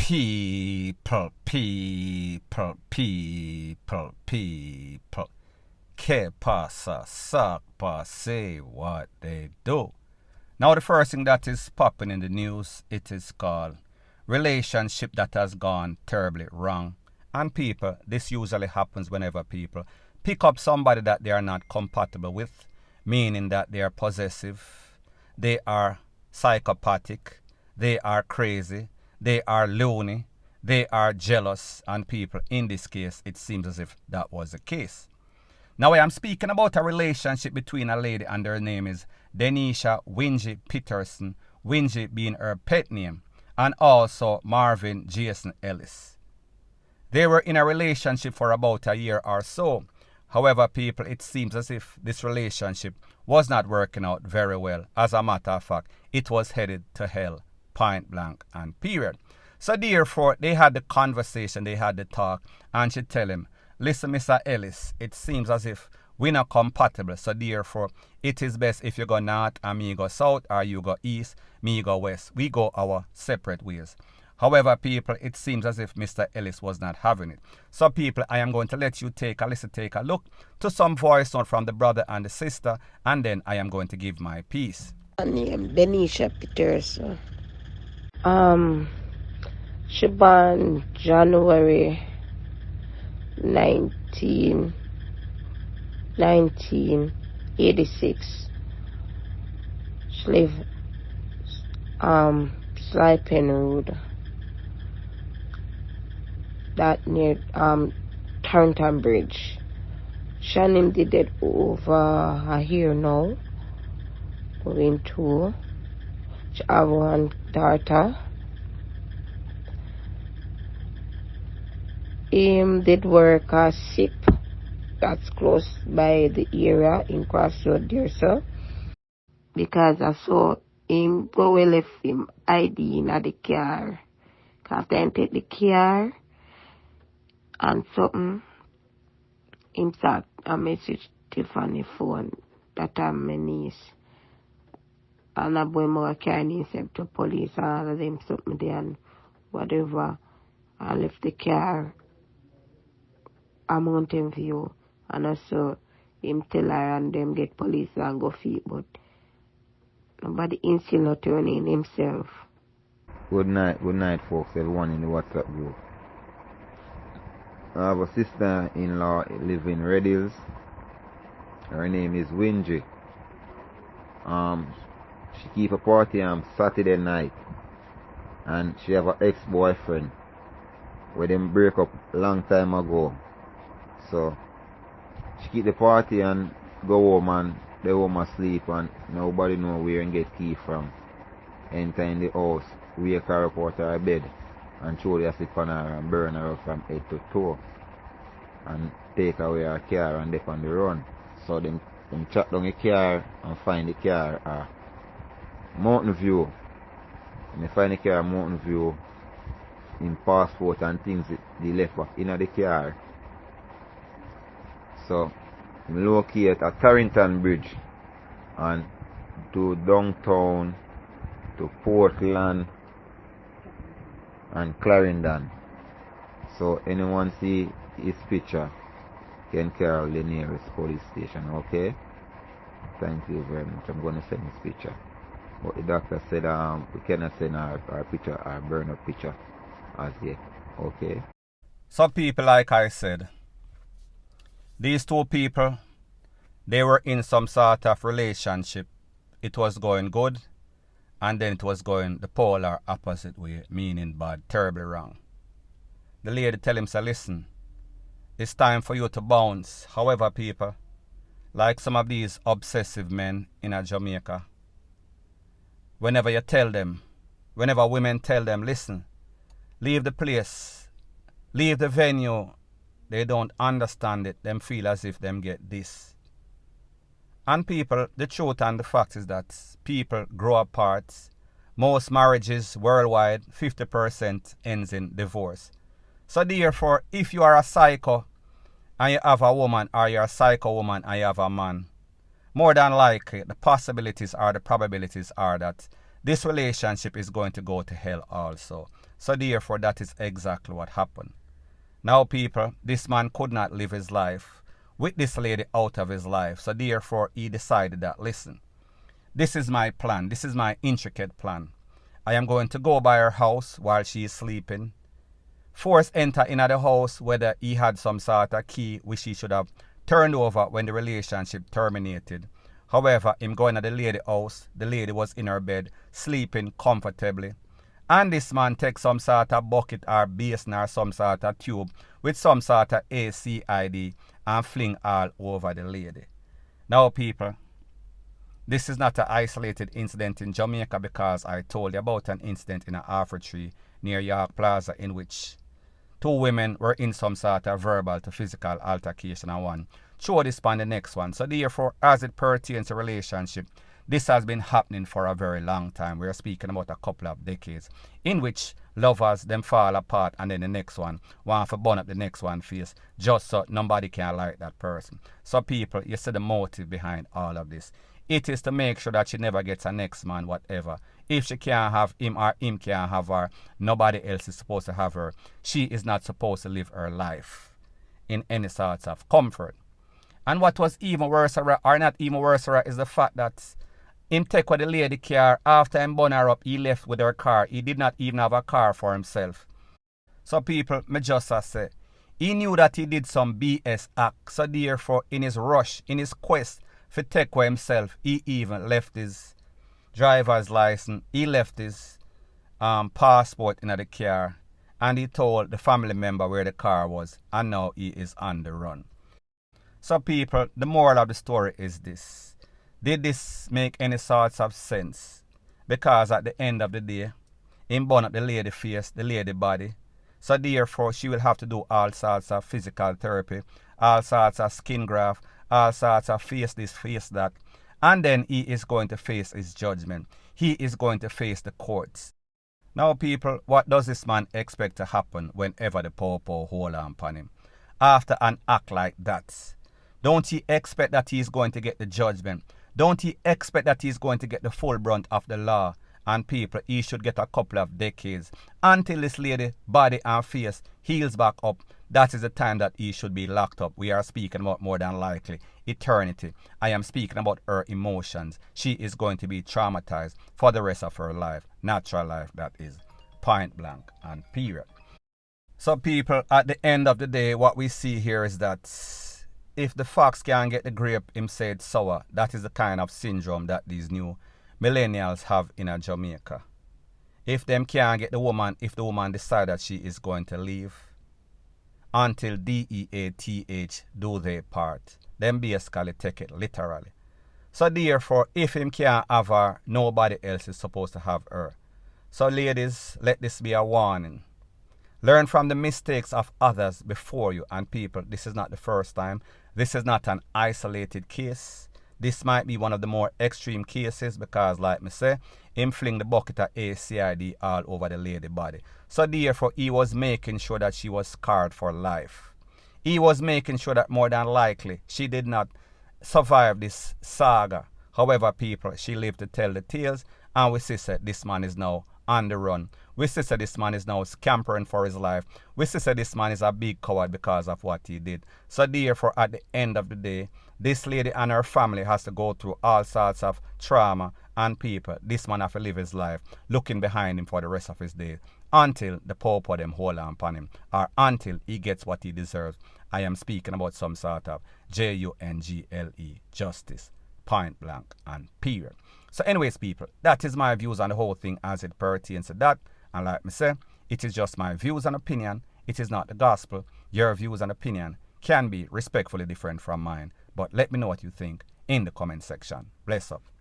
People. Que pasa, suck, say what they do. Now the first thing that is popping in the news, it is called relationship that has gone terribly wrong. And people, this usually happens whenever people pick up somebody that they are not compatible with, meaning that they are possessive, they are psychopathic, they are crazy, they are loony, they are jealous, and people, in this case, it seems as if that was the case. Now I am speaking about a relationship between a lady and her name is Denisha Wingy Peterson, Wingy being her pet name, and also Marvin Jason Ellis. They were in a relationship for about a year or so. However, people, it seems as if this relationship was not working out very well. As a matter of fact, it was headed to hell, point blank and period. So therefore, they had the conversation, they had the talk, and she tell him, listen, Mr. Ellis, it seems as if we're not compatible. So therefore, it is best if you go north and me go south, or you go east, me go west. We go our separate ways. However, people, it seems as if Mr. Ellis was not having it. So people, I am going to let you take a listen, take a look to some voice note from the brother and the sister, and then I am going to give my piece. Her name Denisha Peterson. She born January 1986. She live Sly Pen Road. That near Taunton Bridge. Shannon did it over a year now. Going to. She have one daughter. Him did work at SIP. That's close by the area in Crossroad there, so. Because I saw him go and left him ID in the car. After him take the car and something, him start a message Tiffany phone that I'm my niece. And I boy more carrying himself to police and all of them something there and whatever. I left the car a Mountain View and also him tell her and them get police and go feed, but nobody insist not turning himself. Good night, folks, everyone in the WhatsApp group. I have a sister-in-law live in Red Hills. Her name is Wingy. She keep a party on Saturday night, and she have an ex-boyfriend where them break up long time ago. So she keep the party and go home and they home asleep and nobody know where and get key from. Enter in the house, wake her up out of her bed and throw the asleep on her and burn her up from head to toe and take away her car and dip on the run. So them track down the car and find the car at Mountain View. And they find the car at Mountain View, in passport and things they left back in the car. So locate at Tarrington Bridge and to downtown, to Portland and Clarendon. So anyone see his picture can call the nearest police station, okay? Thank you very much. I'm going to send his picture. But the doctor said we cannot send our picture, our burn up picture as yet, okay? So people, like I said, these two people, they were in some sort of relationship. It was going good, and then it was going the polar opposite way, meaning bad, terribly wrong. The lady tell him, say, listen, it's time for you to bounce. However, people, like some of these obsessive men in Jamaica, whenever you tell them, whenever women tell them, listen, leave the place, leave the venue, they don't understand it. Them feel as if them get this. And people, the truth and the fact is that people grow apart. Most marriages worldwide, 50% ends in divorce. So therefore, if you are a psycho and you have a woman, or you're a psycho woman and you have a man, more than likely the possibilities or the probabilities are that this relationship is going to go to hell also. So therefore, that is exactly what happened. Now, people, this man could not live his life with this lady out of his life. So therefore, he decided that, listen, this is my plan. This is my intricate plan. I am going to go by her house while she is sleeping. Force enter in the house whether he had some sort of key which he should have turned over when the relationship terminated. However, him going to the lady house, the lady was in her bed, sleeping comfortably. And this man takes some sort of bucket or basin or some sort of tube with some sort of ACID and fling all over the lady. Now, people, this is not an isolated incident in Jamaica, because I told you about an incident in an R0BB3D near York Plaza in which two women were in some sort of verbal to physical altercation, and one throw this on the next one. So therefore, as it pertains to relationship, this has been happening for a very long time. We are speaking about a couple of decades in which lovers them fall apart, and then the next one want to burn up the next one face just so nobody can like that person. So people, you see the motive behind all of this. It is to make sure that she never gets a next man, whatever. If she can't have him or him can't have her, nobody else is supposed to have her. She is not supposed to live her life in any sorts of comfort. And what was even worse, or not even worse, is the fact that him take with the lady car. After him burn her up, he left with her car. He did not even have a car for himself. So people, me just say, he knew that he did some BS act. So therefore, in his rush, in his quest for take with himself, he even left his driver's license. He left his passport in the car. And he told the family member where the car was. And now he is on the run. So people, the moral of the story is this. Did this make any sorts of sense? Because at the end of the day, him burn up the lady face, the lady body. So therefore, she will have to do all sorts of physical therapy, all sorts of skin graft, all sorts of face this, face that. And then he is going to face his judgment. He is going to face the courts. Now people, what does this man expect to happen whenever the popo hold on upon him? After an act like that, don't he expect that he is going to get the judgment? Don't he expect that he's going to get the full brunt of the law? And people, he should get a couple of decades until this lady body and face heals back up. That is the time that he should be locked up. We are speaking about more than likely eternity. I am speaking about her emotions. She is going to be traumatized for the rest of her life. Natural life, that is. Point blank and period. So people, at the end of the day, what we see here is that if the fox can't get the grape, him say it's sour. That is the kind of syndrome that these new millennials have in Jamaica. If them can't get the woman, if the woman decide that she is going to leave, until DEATH do their part, them basically take it literally. So therefore, if him can't have her, nobody else is supposed to have her. So ladies, let this be a warning. Learn from the mistakes of others before you. And people, this is not the first time. This is not an isolated case. This might be one of the more extreme cases because, like me say, him fling the bucket of ACID all over the lady body. So therefore, he was making sure that she was scarred for life. He was making sure that more than likely she did not survive this saga. However, people, she lived to tell the tales, and we see that this man is now on the run. We see that this man is now scampering for his life. We see that this man is a big coward because of what he did. So therefore, at the end of the day, this lady and her family has to go through all sorts of trauma, and people, this man has to live his life looking behind him for the rest of his days until the popo them hold on upon him, or until he gets what he deserves. I am speaking about some sort of JUNGLE, justice, point blank and period. So anyways, people, that is my views on the whole thing as it pertains to that. And like me say, it is just my views and opinion. It is not the gospel. Your views and opinion can be respectfully different from mine. But let me know what you think in the comment section. Bless up.